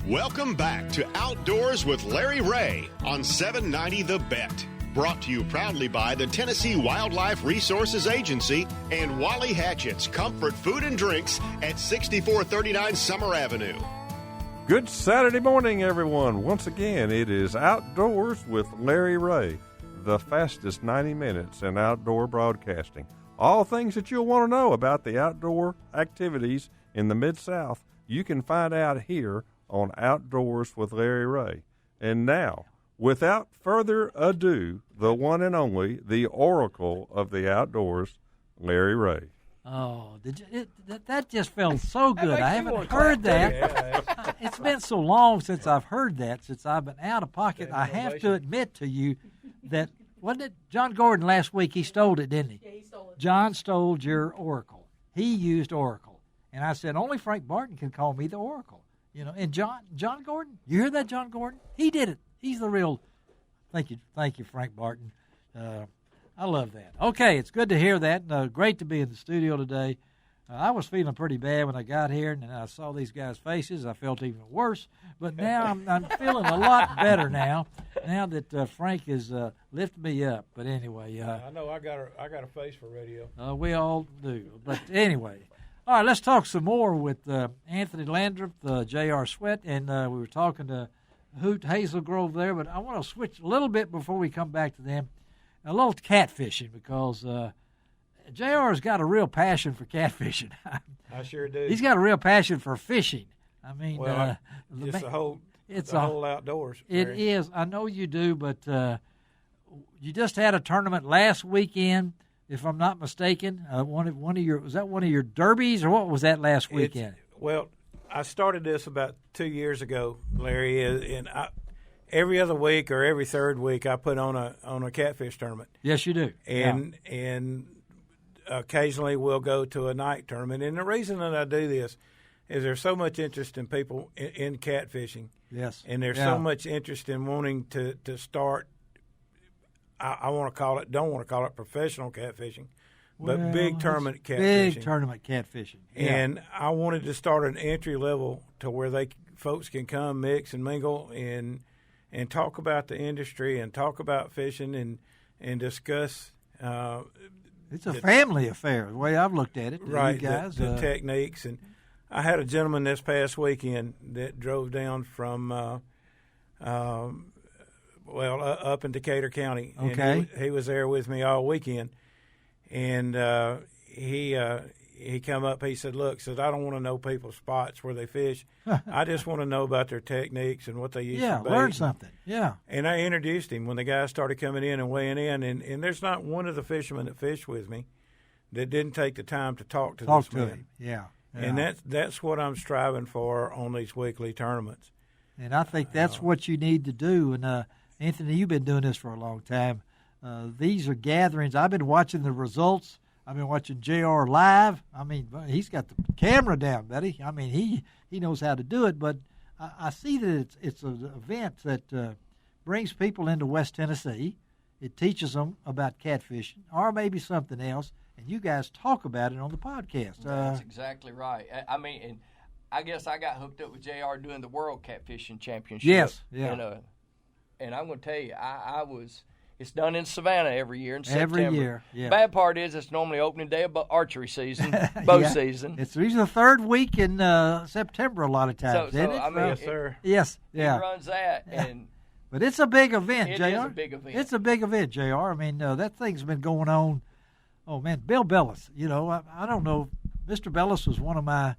Welcome back to Outdoors with Larry Ray on 790 The Bet. Brought to you proudly by the Tennessee Wildlife Resources Agency and Wally Hatchett's Comfort Food and Drinks at 6439 Summer Avenue. Good Saturday morning, everyone. Once again, it is Outdoors with Larry Ray, the fastest 90 minutes in outdoor broadcasting. All things that you'll want to know about the outdoor activities in the Mid-South, you can find out here on Outdoors with Larry Ray. And now, without further ado, the one and only, the oracle of the outdoors, Larry Ray. Oh, did you? That just felt so good. I haven't heard that. Yeah. It's been so long since I've heard that, since I've been out of pocket. I have to admit to you that, wasn't it John Gordon last week? He stole it, didn't he? Yeah, he stole it. John stole your oracle. He used oracle. And I said, only Frank Barton can call me the oracle. You know, and John Gordon, you hear that, John Gordon? He did it. He's the real. Thank you, Frank Barton. I love that. Okay, it's good to hear that. Great to be in the studio today. I was feeling pretty bad when I got here, and I saw these guys' faces. I felt even worse. But now I'm feeling a lot better now that Frank has lifted me up. But anyway. I know I got a face for radio. We all do. But anyway. All right, let's talk some more with Anthony Landreth, J.R. Sweat, and we were talking to Hoot Hazel Grove there, but I want to switch a little bit before we come back to them. A little catfishing, because J.R.'s got a real passion for catfishing. I sure do. He's got a real passion for fishing. I mean, it's the whole outdoors. It is. I know you do, but you just had a tournament last weekend, if I'm not mistaken. Was that one of your derbies, or what was that last weekend? Well, I started this about 2 years ago, Larry, and every other week or every third week I put on a catfish tournament. Yes, you do. And occasionally we'll go to a night tournament. And the reason that I do this is there's so much interest in people in catfishing. Yes. And there's so much interest in wanting to start. I don't want to call it professional catfishing, but big tournament catfishing. Big tournament catfishing. And I wanted to start an entry level to where folks can come, mix and mingle, and talk about the industry and talk about fishing and discuss. It's a family affair, the way I've looked at it. Right, you guys, the techniques. And I had a gentleman this past weekend that drove down from up in Decatur County. Okay. And he was there with me all weekend. And he come up, he said, look, I don't want to know people's spots where they fish. I just want to know about their techniques and what they use for bait. Yeah, learn something. Yeah. And I introduced him when the guys started coming in and weighing in. And there's not one of the fishermen that fished with me that didn't take the time to talk to this man. Him. Yeah. And that's what I'm striving for on these weekly tournaments. And I think that's what you need to do. And, Anthony, you've been doing this for a long time. These are gatherings. I've been watching the results. I've been watching JR live. I mean, he's got the camera down, buddy. I mean, he knows how to do it. But I see that it's an event that brings people into West Tennessee. It teaches them about catfishing or maybe something else. And you guys talk about it on the podcast. That's exactly right. I mean, and I guess I got hooked up with JR doing the World Catfishing Championship. Yes, yeah. And I'm going to tell you, it's done in Savannah every year in September. Every year, yeah. Bad part is it's normally opening day of archery season, bow season. It's usually the third week in September a lot of times, isn't it? I mean, yes, sir. Yes, yeah. It runs that. And but it's a big event, JR. It is a big event. It's a big event, JR. I mean, that thing's been going on. Oh, man, Bill Bellis, I don't know. Mr. Bellis was one of my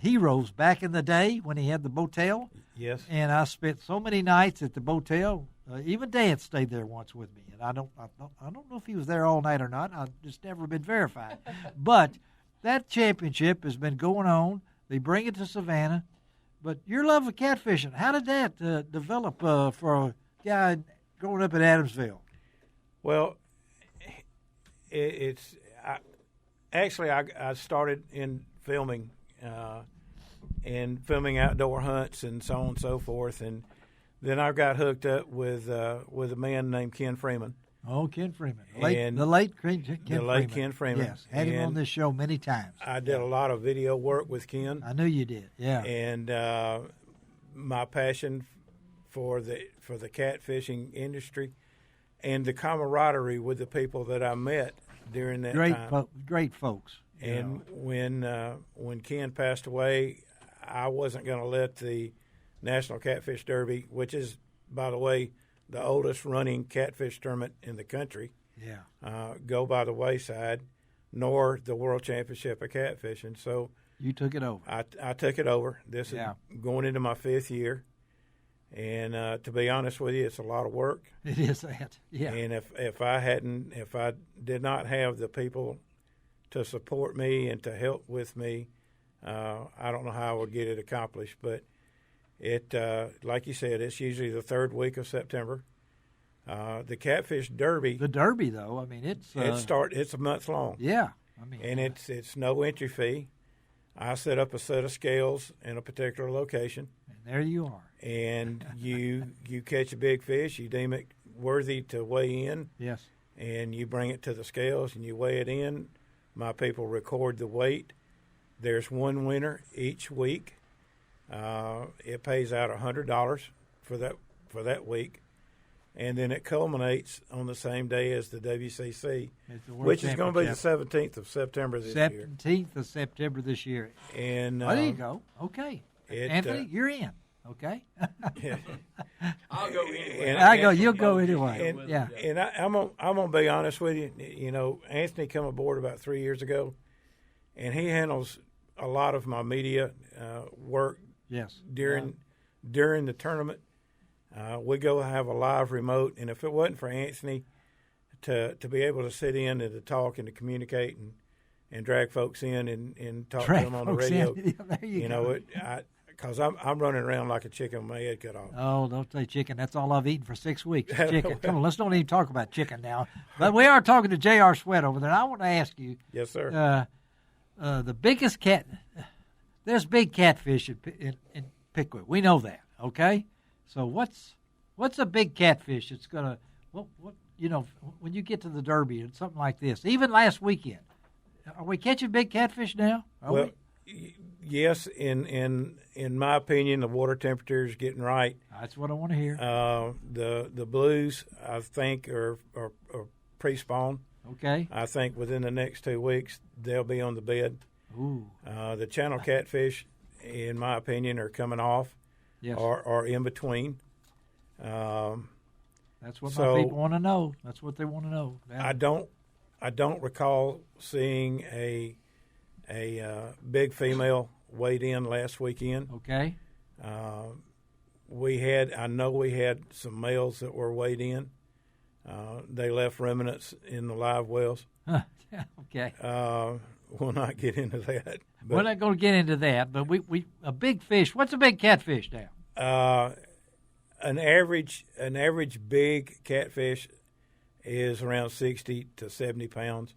heroes back in the day when he had the Botel. Yes. And I spent so many nights at the Botel. Even Dan stayed there once with me, and I don't know if he was there all night or not. I've just never been verified. But that championship has been going on. They bring it to Savannah. But your love of catfishing, how did that develop for a guy growing up in Adamsville? Well, I started in filming and filming outdoor hunts and so on and so forth, and then I got hooked up with a man named Ken Freeman. Oh, Ken Freeman, the late Ken Freeman. Yes, had him on this show many times. I did a lot of video work with Ken. I knew you did. Yeah, and my passion for the catfishing industry and the camaraderie with the people that I met during that time. Great folks. And when Ken passed away, I wasn't going to let the National Catfish Derby, which is, by the way, the oldest running catfish tournament in the country, go by the wayside, nor the World Championship of Catfishing. So you took it over. I took it over. This is going into my 5th year. And to be honest with you, it's a lot of work. It is that, yeah. And if I did not have the people to support me and to help with me, I don't know how I would get it accomplished. But it, like you said, it's usually the 3rd week of September. The Catfish Derby. The Derby, though, I mean, it's a month long. Yeah, I mean, and it's no entry fee. I set up a set of scales in a particular location. And there you are. And you catch a big fish, you deem it worthy to weigh in. Yes. And you bring it to the scales and you weigh it in. My people record the weight. There's one winner each week. It pays out $100 for that week. And then it culminates on the same day as the WCC, which is going to be the 17th of September this year. 17th of September this year. And there you go. Okay. Anthony, you're in. Okay. I'll go anyway. You'll go anyway. And I'm gonna be honest with you. You know, Anthony come aboard about 3 years ago, and he handles a lot of my media work. Yes. During the tournament. We go have a live remote, and if it wasn't for Anthony to be able to sit in and to talk and to communicate and drag folks in and talk to them on the radio, you know, because I'm running around like a chicken with my head cut off. Oh, don't say chicken. That's all I've eaten for 6 weeks. Chicken. Come on, let's don't even talk about chicken now. But we are talking to J.R. Sweat over there. And I want to ask you. Yes, sir. The biggest there's big catfish in Pickwick. We know that, okay? So what's a big catfish that's gonna what when you get to the Derby and something like this? Even last weekend, are we catching big catfish now? Yes. In my opinion, the water temperature is getting right. That's what I want to hear. The blues, I think, are pre-spawn. Okay. I think within the next 2 weeks they'll be on the bed. Ooh. The channel catfish, in my opinion, are coming off. Yes. Or in between. That's what my people want to know. That's what they want to know. I don't recall seeing a big female weighed in last weekend. Okay. I know we had some males that were weighed in. They left remnants in the live wells. Okay. We'll not get into that. We're not going to get into that, but we a big fish. What's a big catfish now? An average big catfish is around 60 to 70 pounds.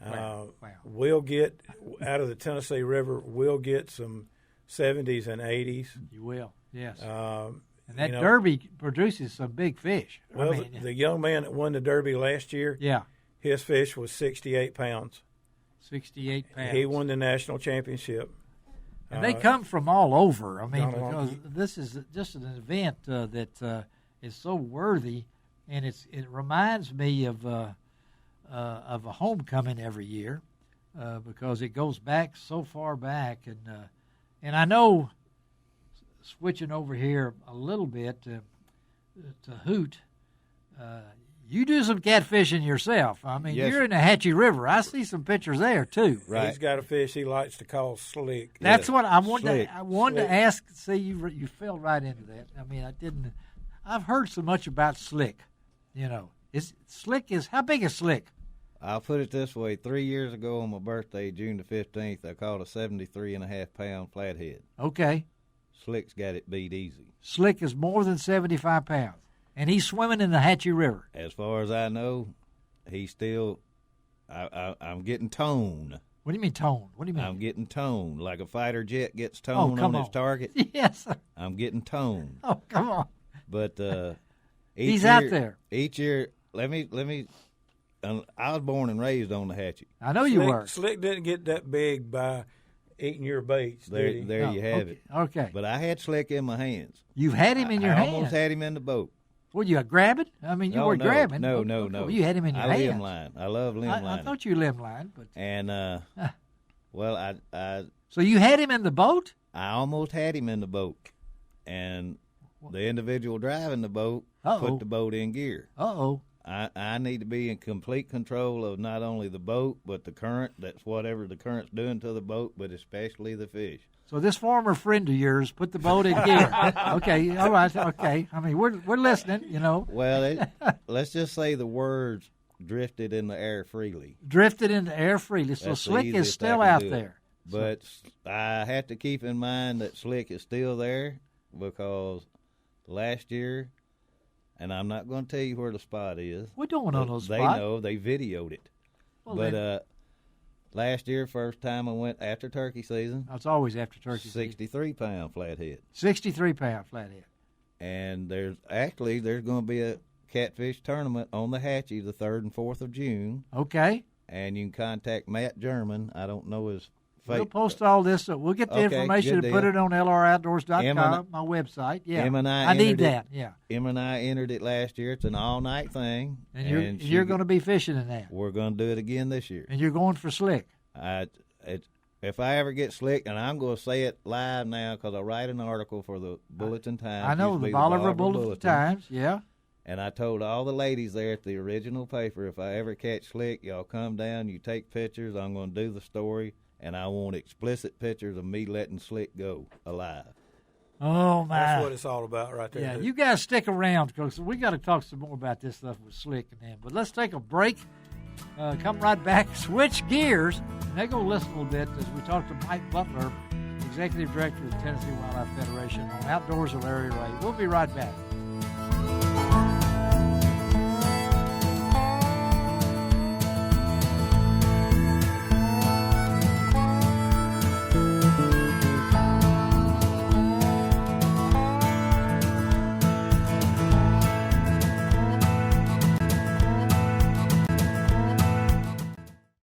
Wow. We'll get out of the Tennessee River. We'll get some 70s and 80s. You will, yes. And that you know, Derby produces some big fish. Well, the young man that won the Derby last year, his fish was 68 pounds. 68 pounds. He won the national championship. And they come from all over. I mean, because this is just an event that is so worthy, and it reminds me of a homecoming every year because it goes back so far back, and I know, switching over here a little bit to Hoot. You do some catfishing yourself. I mean, yes. You're in the Hatchie River. I see some pictures there too. Right. He's got a fish he likes to call slick. That's what I wanted. Slick. I wanted to ask. See, you fell right into that. I mean, I didn't. I've heard so much about slick. You know, how big is slick? I'll put it this way: 3 years ago on my birthday, June the 15th, I caught a 73.5-pound flathead. Okay. Slick's got it beat easy. Slick is more than 75 pounds. And he's swimming in the Hatchie River. As far as I know, he's still. I'm getting tone. What do you mean tone? What do you mean? I'm getting tone, like a fighter jet gets tone on its target. Yes, sir. I'm getting tone. Oh, come on. But he's out there. Each year, let me. I was born and raised on the Hatchie. I know you were. Slick didn't get that big by eating your baits. There did he? you have it. Okay. But I had Slick in my hands. You've had him in your I hands. almost had him in the boat. Were you grabbing? I mean, you No, were no, grabbing. no, Okay, no, okay. no. Well, you had him in your I hands. limb line. I love limb I line. thought you limb line, but And well, so you had him in the boat. I almost had him in the boat, and the individual driving the boat put the boat in gear. Uh-oh. I need to be in complete control of not only the boat, but the current. That's whatever the current's doing to the boat, but especially the fish. So this former friend of yours put the boat in gear. Okay, all right, okay. I mean, we're listening, you know. Well, let's just say the words drifted in the air freely. Drifted in the air freely. So That's the Slick is easiest I still can out do it. there. But I have to keep in mind that Slick is still there because last year, and I'm not going to tell you where the spot is. We don't know those They spots. know. They videoed it. Well, But last year, first time I went after turkey season, it's always after turkey season. 63-pound flathead. 63-pound flathead. And there's going to be a catfish tournament on the Hatchie the 3rd and 4th of June. Okay. And you can contact Matt German. I don't know his We'll post all this. So we'll get the Okay, information good and put deal. it on LROutdoors.com, Em and my website. Yeah, Em and I need entered it. that. Yeah, Em and I entered it last year. It's an all-night thing. and you're going to be fishing in that. We're going to do it again this year. And you're going for Slick. If I ever get Slick, and I'm going to say it live now because I write an article for the Bulletin Times. I know Used to the be Bolivar Bulletin Times. Yeah. And I told all the ladies there at the original paper, if I ever catch Slick, y'all come down, you take pictures. I'm going to do the story, and I want explicit pictures of me letting Slick go alive. Oh my! That's what it's all about, right there. Yeah, dude. you guys stick around because we got to talk some more about this stuff with Slick and them. But let's take a break. Come right back, switch gears, and then go listen a little bit as we talk to Mike Butler, Executive Director of the Tennessee Wildlife Federation, on Outdoors with Larry Ray. We'll be right back.